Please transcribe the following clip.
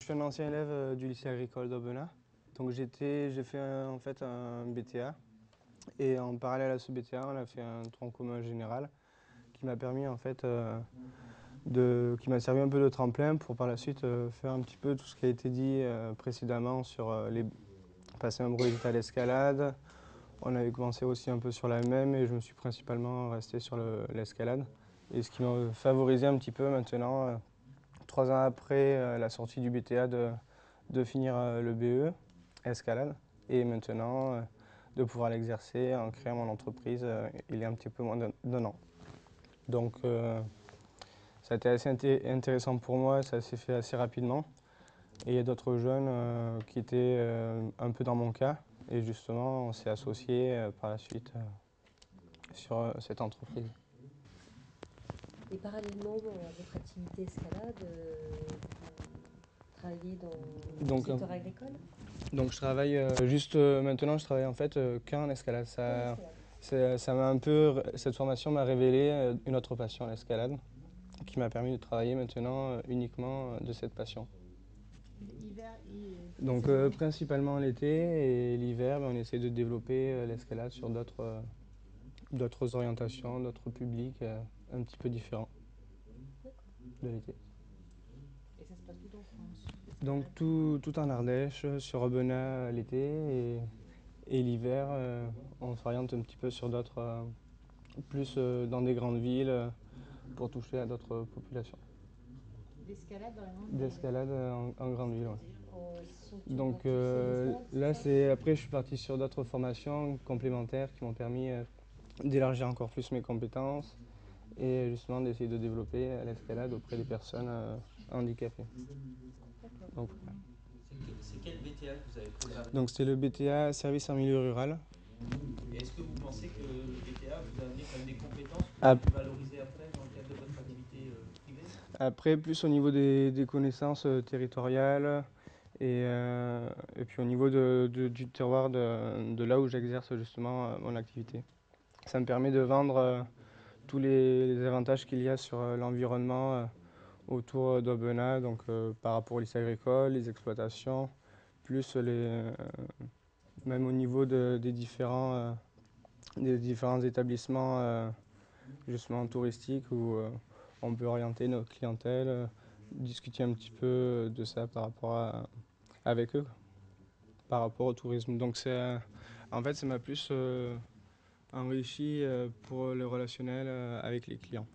Je suis un ancien élève du lycée agricole d'Aubenas. Donc j'ai fait en fait un BTA et en parallèle à ce BTA, on a fait un tronc commun général qui m'a permis en fait qui m'a servi un peu de tremplin pour par la suite faire un petit peu tout ce qui a été dit précédemment sur passer un brevet à l'escalade. On avait commencé aussi un peu sur la même et je me suis principalement resté sur l'escalade. Et ce qui m'a favorisé un petit peu maintenant, 3 ans après la sortie du BTA, de finir le BE, escalade, et maintenant de pouvoir l'exercer en créant mon entreprise il y a un petit peu moins d'un an. Donc ça a été assez intéressant pour moi, ça s'est fait assez rapidement. Et il y a d'autres jeunes qui étaient un peu dans mon cas, et justement on s'est associés par la suite sur cette entreprise. Et parallèlement à votre activité escalade, vous travaillez dans le secteur agricole? Donc je travaille maintenant, je travaille en fait qu'en escalade. Qu'en escalade. Ça m'a un peu, cette formation m'a révélé une autre passion, l'escalade, qui m'a permis de travailler maintenant uniquement de cette passion. Hiver et Donc principalement l'été, et l'hiver, on essaie de développer l'escalade sur d'autres orientations, d'autres publics un petit peu différents de l'été. Et ça se passe tout en France. Donc tout en Ardèche, sur Aubenas l'été, et l'hiver, on s'oriente un petit peu sur d'autres, plus dans des grandes villes pour toucher à d'autres populations. L'escalade dans les grandes villes. D'escalade en grande ville, ouais. Donc C'est là, ça? après, je suis parti sur d'autres formations complémentaires qui m'ont permis d'élargir encore plus mes compétences et justement d'essayer de développer l'escalade auprès des personnes handicapées. Donc, voilà. C'est quel BTA que vous avez préparé? Donc c'était le BTA service en milieu rural. Et est-ce que vous pensez que le BTA vous a amené quand même des compétences que vous Ah, avez pu valoriser après dans le cadre de votre activité privée? Après, plus au niveau des connaissances territoriales et puis au niveau du terroir de là où j'exerce justement mon activité. Ça me permet de vendre tous les avantages qu'il y a sur l'environnement autour d'Aubenas, donc par rapport au lycée agricole, les exploitations, plus même au niveau des différents établissements justement touristiques où on peut orienter notre clientèle, discuter un petit peu de ça avec eux, par rapport au tourisme. Donc en fait, ça m'a plus enrichi pour le relationnel avec les clients.